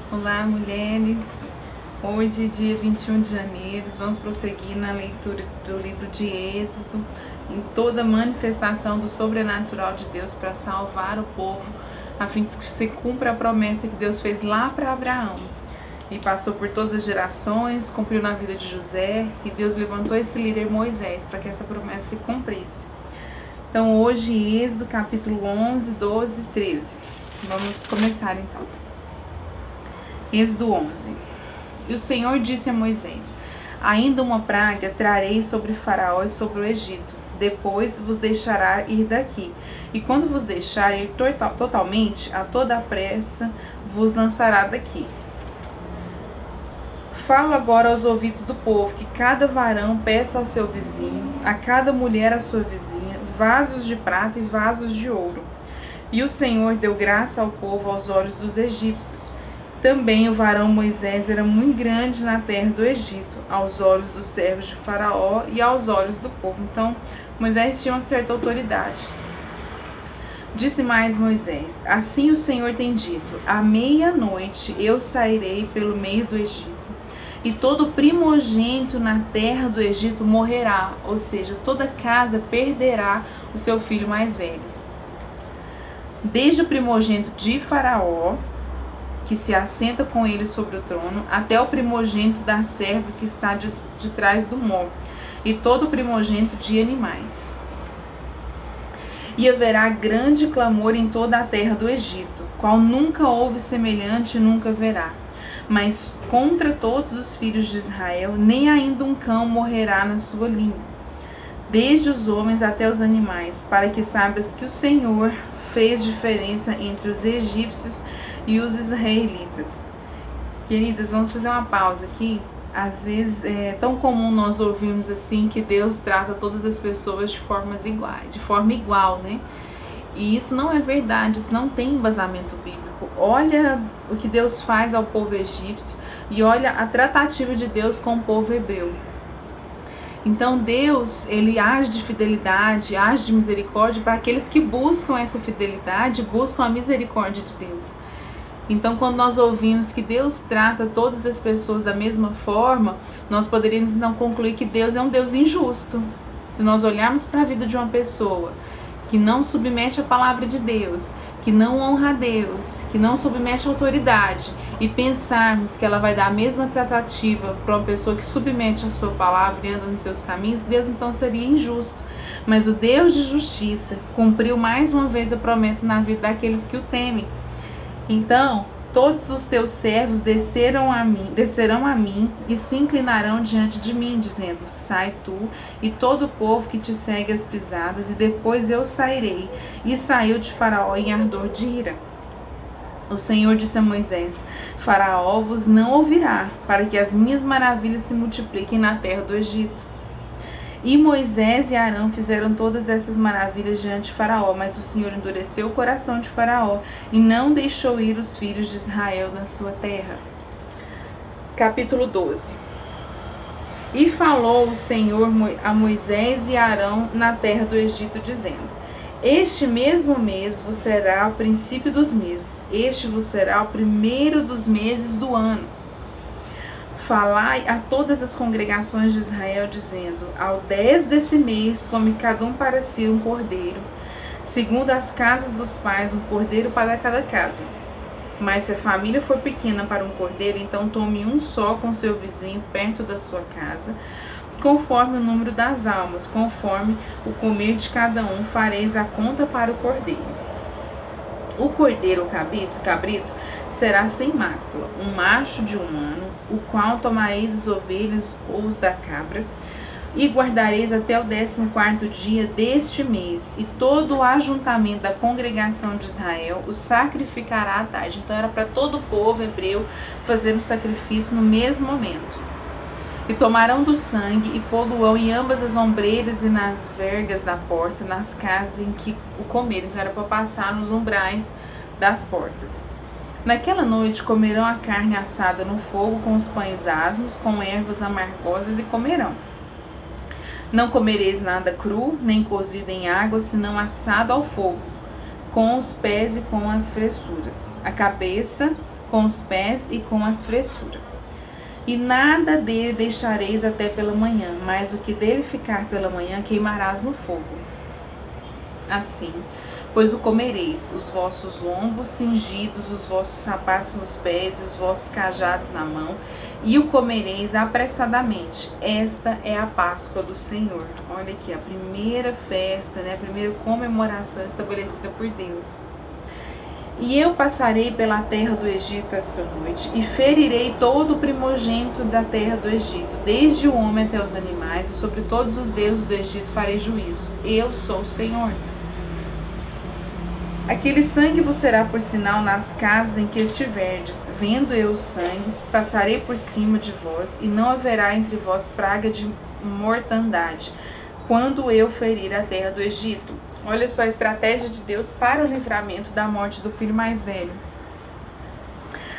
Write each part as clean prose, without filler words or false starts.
Olá, mulheres! Hoje, dia 21 de janeiro, vamos prosseguir na leitura do livro de Êxodo, em toda a manifestação do sobrenatural de Deus para salvar o povo, a fim de que se cumpra a promessa que Deus fez lá para Abraão. E passou por todas as gerações, cumpriu na vida de José, e Deus levantou esse líder Moisés para que essa promessa se cumprisse. Então, hoje, Êxodo, capítulo 11, 12 e 13. Vamos começar então. Êxodo 11. E o Senhor disse a Moisés: ainda uma praga trarei sobre Faraó e sobre o Egito. Depois vos deixará ir daqui. E quando vos deixar ir totalmente, a toda a pressa vos lançará daqui. Falo agora aos ouvidos do povo, que cada varão peça ao seu vizinho, a cada mulher à sua vizinha, vasos de prata e vasos de ouro. E o Senhor deu graça ao povo aos olhos dos egípcios. Também o varão Moisés era muito grande na terra do Egito, aos olhos dos servos de Faraó e aos olhos do povo. Então, Moisés tinha uma certa autoridade. Disse mais Moisés: assim o Senhor tem dito, à meia-noite eu sairei pelo meio do Egito, e todo primogênito na terra do Egito morrerá, ou seja, toda casa perderá o seu filho mais velho. Desde o primogênito de Faraó, que se assenta com ele sobre o trono, até o primogênito da serva que está de trás do mol, e todo o primogênito de animais. E haverá grande clamor em toda a terra do Egito, qual nunca houve semelhante e nunca haverá. Mas contra todos os filhos de Israel, nem ainda um cão morrerá na sua língua, desde os homens até os animais, para que saibas que o Senhor fez diferença entre os egípcios e os israelitas. Queridas, vamos fazer uma pausa aqui. Às vezes é tão comum nós ouvirmos assim que Deus trata todas as pessoas de forma igual, né? E isso não é verdade, isso não tem embasamento bíblico. Olha o que Deus faz ao povo egípcio e olha a tratativa de Deus com o povo hebreu. Então Deus, ele age de fidelidade, age de misericórdia para aqueles que buscam essa fidelidade, buscam a misericórdia de Deus. Então, quando nós ouvimos que Deus trata todas as pessoas da mesma forma, nós poderíamos então concluir que Deus é um Deus injusto. Se nós olharmos para a vida de uma pessoa que não submete a palavra de Deus, que não honra a Deus, que não submete a autoridade, e pensarmos que ela vai dar a mesma tratativa para uma pessoa que submete a sua palavra e anda nos seus caminhos, Deus então seria injusto. Mas o Deus de justiça cumpriu mais uma vez a promessa na vida daqueles que o temem. Então, todos os teus servos descerão a mim e se inclinarão diante de mim, dizendo: sai tu e todo o povo que te segue as pisadas, e depois eu sairei. E saiu de Faraó em ardor de ira. O Senhor disse a Moisés: Faraó vos não ouvirá, para que as minhas maravilhas se multipliquem na terra do Egito. E Moisés e Arão fizeram todas essas maravilhas diante de Faraó, mas o Senhor endureceu o coração de Faraó e não deixou ir os filhos de Israel na sua terra. Capítulo 12. E falou o Senhor a Moisés e a Arão na terra do Egito, dizendo: este mesmo mês vos será o princípio dos meses, este vos será o primeiro dos meses do ano. Falai a todas as congregações de Israel, dizendo: ao 10 desse mês, tome cada um para si um cordeiro, segundo as casas dos pais, um cordeiro para cada casa. Mas se a família for pequena para um cordeiro, então tome um só com seu vizinho perto da sua casa, conforme o número das almas, conforme o comer de cada um, fareis a conta para o cordeiro. O cordeiro ou cabrito será sem mácula, um macho de 1 ano, o qual tomareis as ovelhas ou os da cabra, e guardareis até o 14º dia deste mês, e todo o ajuntamento da congregação de Israel o sacrificará à tarde. Então era para todo o povo hebreu fazer um sacrifício no mesmo momento. E tomarão do sangue e pô-lo-ão em ambas as ombreiras e nas vergas da porta, nas casas em que o comerem. Então era para passar nos umbrais das portas. Naquela noite comerão a carne assada no fogo com os pães asmos, com ervas amargosas, e comerão. Não comereis nada cru, nem cozido em água, senão assado ao fogo, com os pés e com as fressuras. A cabeça com os pés e com as fressuras. E nada dele deixareis até pela manhã, mas o que dele ficar pela manhã queimarás no fogo. Assim, pois o comereis, os vossos lombos cingidos, os vossos sapatos nos pés e os vossos cajados na mão, e o comereis apressadamente. Esta é a Páscoa do Senhor. Olha aqui, a primeira festa, a primeira comemoração estabelecida por Deus. E eu passarei pela terra do Egito esta noite, e ferirei todo o primogênito da terra do Egito, desde o homem até os animais, e sobre todos os deuses do Egito farei juízo. Eu sou o Senhor. Aquele sangue vos será por sinal nas casas em que estiverdes. Vendo eu o sangue, passarei por cima de vós, e não haverá entre vós praga de mortandade, quando eu ferir a terra do Egito. Olha só a estratégia de Deus para o livramento da morte do filho mais velho.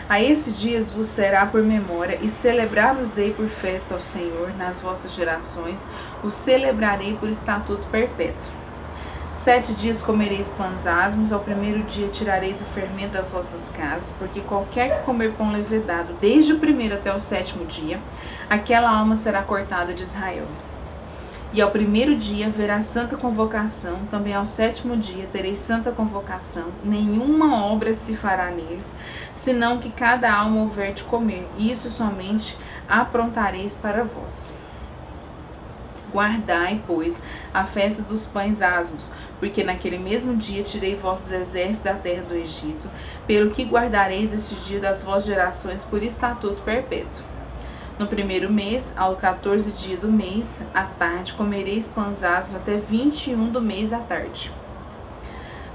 A esse dias vos será por memória, e celebrar-vos-ei por festa ao Senhor nas vossas gerações, o celebrarei por estatuto perpétuo. 7 dias comereis pães asmos, ao primeiro dia tirareis o fermento das vossas casas, porque qualquer que comer pão levedado, desde o primeiro até o 7º dia, aquela alma será cortada de Israel. E ao primeiro dia haverá santa convocação, também ao 7º dia tereis santa convocação, nenhuma obra se fará neles, senão que cada alma houver de comer, isso somente aprontareis para vós. Guardai, pois, a festa dos pães asmos, porque naquele mesmo dia tirei vossos exércitos da terra do Egito, pelo que guardareis este dia das vossas gerações por estatuto perpétuo. No primeiro mês, ao 14 dia do mês, à tarde, comereis pães asmos até 21 do mês à tarde.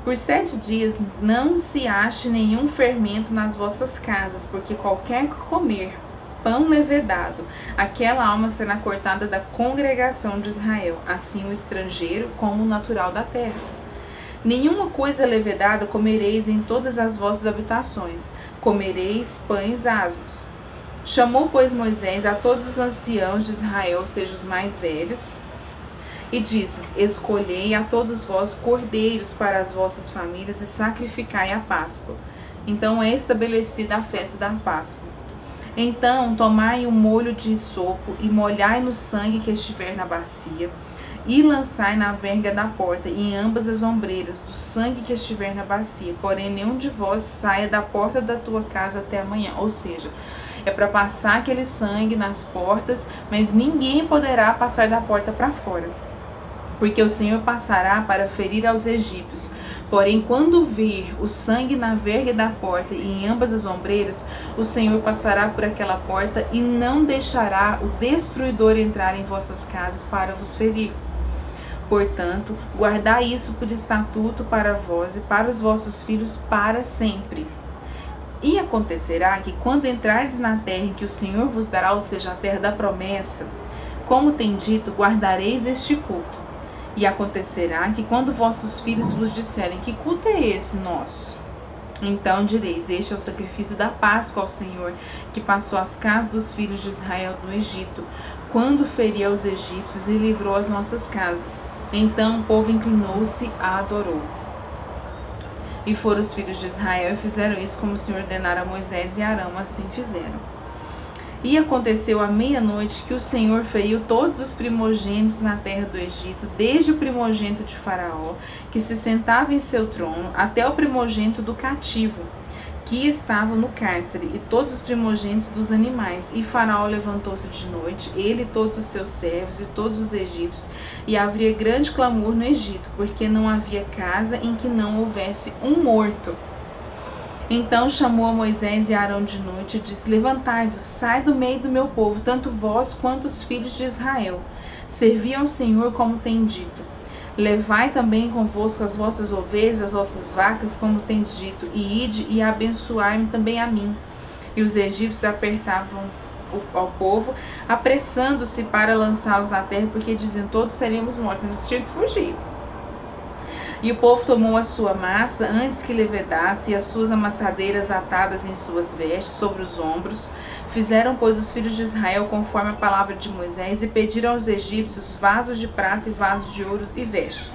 Por 7 dias não se ache nenhum fermento nas vossas casas, porque qualquer que comer pão levedado, aquela alma será cortada da congregação de Israel, assim o estrangeiro como o natural da terra. Nenhuma coisa levedada comereis em todas as vossas habitações, comereis pães asmos. Chamou, pois, Moisés a todos os anciãos de Israel, ou seja, os mais velhos, e disse: escolhei a todos vós cordeiros para as vossas famílias e sacrificai a Páscoa. Então é estabelecida a festa da Páscoa. Então tomai um molho de sopo e molhai no sangue que estiver na bacia, e lançai na verga da porta e em ambas as ombreiras do sangue que estiver na bacia. Porém, nenhum de vós saia da porta da tua casa até amanhã. Ou seja, é para passar aquele sangue nas portas, mas ninguém poderá passar da porta para fora, porque o Senhor passará para ferir aos egípcios. Porém, quando vir o sangue na verga da porta e em ambas as ombreiras, o Senhor passará por aquela porta e não deixará o destruidor entrar em vossas casas para vos ferir. Portanto, guardai isso por estatuto para vós e para os vossos filhos para sempre. E acontecerá que quando entrardes na terra em que o Senhor vos dará, ou seja, a terra da promessa, como tem dito, guardareis este culto. E acontecerá que quando vossos filhos vos disserem: que culto é esse nosso? Então direis: este é o sacrifício da Páscoa ao Senhor, que passou as casas dos filhos de Israel no Egito, quando feriu os egípcios e livrou as nossas casas. Então o povo inclinou-se e adorou. E foram os filhos de Israel e fizeram isso como o Senhor ordenara a Moisés e Arão, assim fizeram. E aconteceu à meia-noite que o Senhor feriu todos os primogênitos na terra do Egito, desde o primogênito de Faraó, que se sentava em seu trono, até o primogênito do cativo, que estava no cárcere, e todos os primogênitos dos animais. E Faraó levantou-se de noite, ele e todos os seus servos e todos os egípcios, e havia grande clamor no Egito, porque não havia casa em que não houvesse um morto. Então chamou a Moisés e Arão de noite e disse: levantai-vos, sai do meio do meu povo, tanto vós quanto os filhos de Israel. Servi ao Senhor como tem dito. Levai também convosco as vossas ovelhas, as vossas vacas, como tendes dito, e ide e abençoai-me também a mim. E os egípcios apertavam ao povo, apressando-se para lançá-los na terra, porque diziam: todos seríamos mortos. Eles tinham que fugir. E o povo tomou a sua massa antes que levedasse, e as suas amassadeiras atadas em suas vestes, sobre os ombros. Fizeram, pois, os filhos de Israel conforme a palavra de Moisés, e pediram aos egípcios vasos de prata e vasos de ouro e vestes.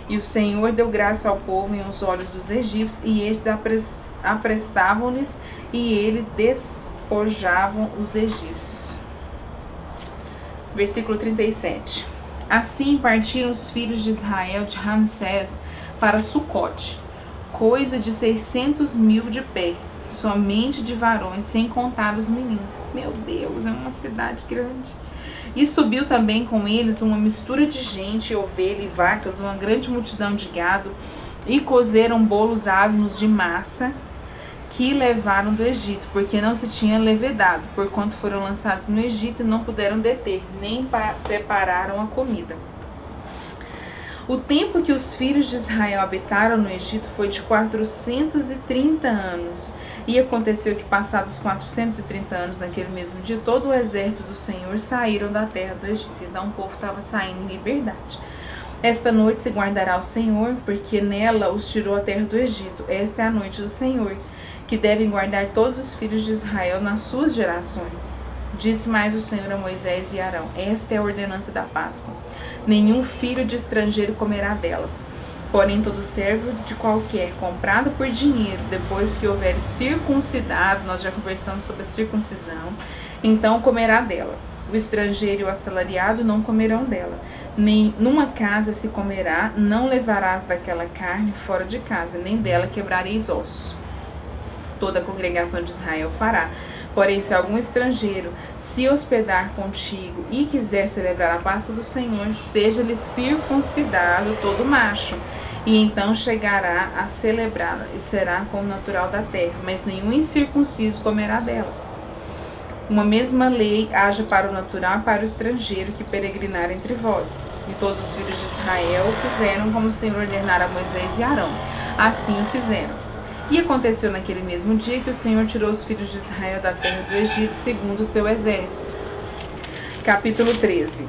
E o Senhor deu graça ao povo em os olhos dos egípcios, e estes aprestavam-lhes e ele despojavam os egípcios. Versículo 37. Assim partiram os filhos de Israel de Ramsés para Sucote, coisa de 600.000 de pé, somente de varões, sem contar os meninos. Meu Deus, é uma cidade grande. E subiu também com eles uma mistura de gente, ovelha e vacas, uma grande multidão de gado, e cozeram bolos asmos de massa que levaram do Egito, porque não se tinha levedado, porquanto foram lançados no Egito e não puderam deter, nem prepararam a comida. O tempo que os filhos de Israel habitaram no Egito foi de 430 anos. E aconteceu que, passados 430 anos, naquele mesmo dia, todo o exército do Senhor saíram da terra do Egito. Então o povo estava saindo em liberdade. Esta noite se guardará o Senhor, porque nela os tirou a terra do Egito. Esta é a noite do Senhor, que devem guardar todos os filhos de Israel nas suas gerações. Disse mais o Senhor a Moisés e Arão: esta é a ordenança da Páscoa. Nenhum filho de estrangeiro comerá dela. Porém, todo servo de qualquer, comprado por dinheiro, depois que houver circuncidado, nós já conversamos sobre a circuncisão, então comerá dela. O estrangeiro e o assalariado não comerão dela. Nem numa casa se comerá, não levarás daquela carne fora de casa, nem dela quebrareis ossos. Toda a congregação de Israel fará. Porém, se algum estrangeiro se hospedar contigo e quiser celebrar a Páscoa do Senhor, seja-lhe circuncidado todo macho, e então chegará a celebrá-la, e será como natural da terra, mas nenhum incircunciso comerá dela. Uma mesma lei haja para o natural e para o estrangeiro que peregrinar entre vós. E todos os filhos de Israel fizeram como o Senhor ordenara a Moisés e Arão. Assim o fizeram. E aconteceu naquele mesmo dia que o Senhor tirou os filhos de Israel da terra do Egito, segundo o seu exército. Capítulo 13.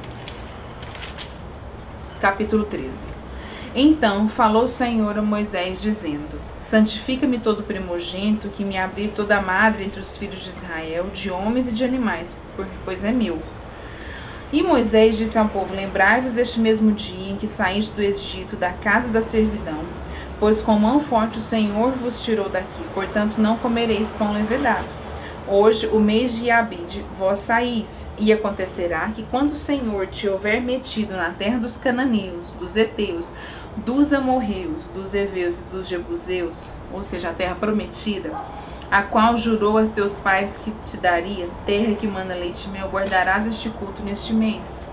Então falou o Senhor a Moisés, dizendo: santifica-me todo primogênito que me abrir toda a madre entre os filhos de Israel, de homens e de animais, pois é meu. E Moisés disse ao povo: lembrai-vos deste mesmo dia em que saíste do Egito, da casa da servidão, pois com mão forte o Senhor vos tirou daqui, portanto não comereis pão levedado. Hoje, o mês de Abide, vós saís, e acontecerá que quando o Senhor te houver metido na terra dos cananeus, dos heteus, dos amorreus, dos heveus e dos jebuseus, ou seja, a terra prometida, a qual jurou a teus pais que te daria, terra que mana leite e mel, guardarás este culto neste mês.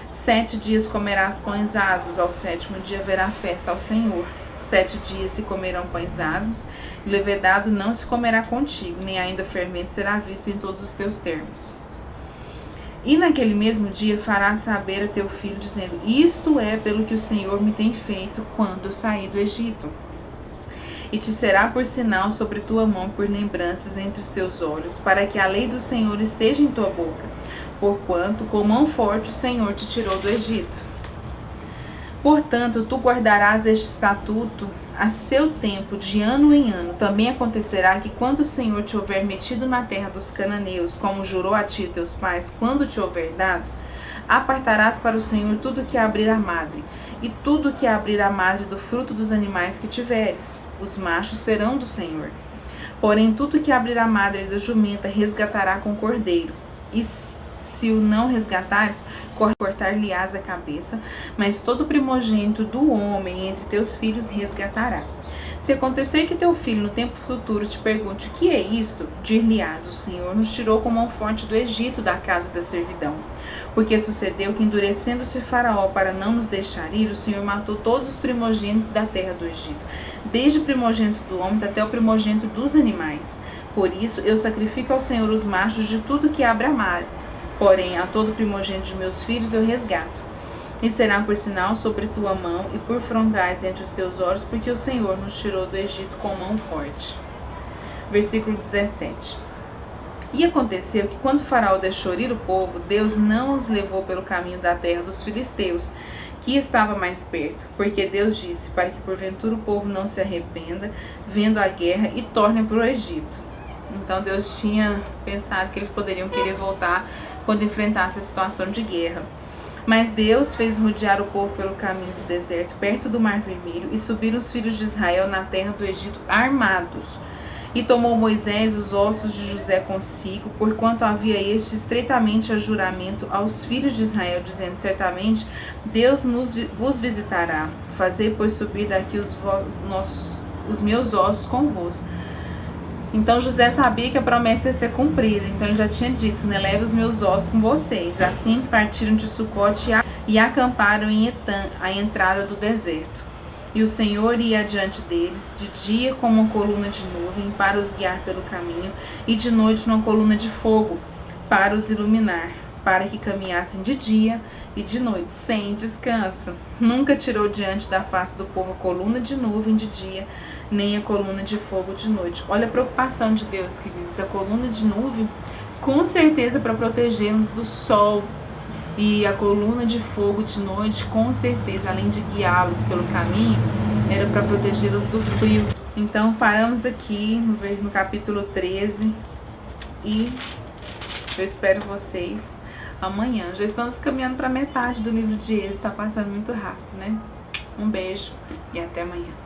7 dias comerás pães asmos, ao 7º dia haverá festa ao Senhor. 7 dias se comerão pães asmos, e levedado não se comerá contigo, nem ainda fermento será visto em todos os teus termos. E naquele mesmo dia farás saber a teu filho, dizendo: isto é pelo que o Senhor me tem feito quando eu saí do Egito. E te será por sinal sobre tua mão, por lembranças entre os teus olhos, para que a lei do Senhor esteja em tua boca, porquanto com mão forte o Senhor te tirou do Egito. Portanto, tu guardarás este estatuto a seu tempo, de ano em ano. Também acontecerá que quando o Senhor te houver metido na terra dos cananeus, como jurou a ti e teus pais, quando te houver dado, apartarás para o Senhor tudo que abrir a madre, e tudo que abrir a madre do fruto dos animais que tiveres. Os machos serão do Senhor. Porém, tudo que abrir a madre da jumenta resgatará com cordeiro. E se o não resgatares, cortar-lhe-ás a cabeça, mas todo primogênito do homem entre teus filhos resgatará. Se acontecer que teu filho no tempo futuro te pergunte: o que é isto? Dir-lhe-ás: o Senhor nos tirou com mão forte do Egito, da casa da servidão. Porque sucedeu que, endurecendo-se Faraó para não nos deixar ir, o Senhor matou todos os primogênitos da terra do Egito, desde o primogênito do homem até o primogênito dos animais. Por isso eu sacrifico ao Senhor os machos de tudo que abre a madre. Porém, a todo primogênito de meus filhos eu resgato. E será por sinal sobre tua mão e por frontais entre os teus olhos, porque o Senhor nos tirou do Egito com mão forte. Versículo 17. E aconteceu que quando Faraó deixou ir o povo, Deus não os levou pelo caminho da terra dos filisteus, que estava mais perto, porque Deus disse, para que porventura o povo não se arrependa, vendo a guerra, e torne para o Egito. Então Deus tinha pensado que eles poderiam querer voltar quando enfrentasse a situação de guerra. Mas Deus fez rodear o povo pelo caminho do deserto, perto do Mar Vermelho, e subiram os filhos de Israel na terra do Egito armados. E tomou Moisés os ossos de José consigo, porquanto havia este estreitamente a juramento aos filhos de Israel, dizendo: certamente Deus vos visitará. Fazei, pois, subir daqui os meus ossos convosco. Então José sabia que a promessa ia ser cumprida, então ele já tinha dito, né? Leve os meus ossos com vocês. Assim partiram de Sucote e acamparam em Etã, a entrada do deserto. E o Senhor ia adiante deles, de dia como uma coluna de nuvem, para os guiar pelo caminho, e de noite uma coluna de fogo, para os iluminar, para que caminhassem de dia e de noite, sem descanso. Nunca tirou diante da face do povo a coluna de nuvem de dia, nem a coluna de fogo de noite. Olha a preocupação de Deus, queridos. A coluna de nuvem, com certeza, para protegê-los do sol. E a coluna de fogo de noite, com certeza, além de guiá-los pelo caminho, era para protegê-los do frio. Então, paramos aqui no capítulo 13 e eu espero vocês amanhã. Já estamos caminhando para metade do livro de Êxodo, está passando muito rápido, né? Um beijo e até amanhã.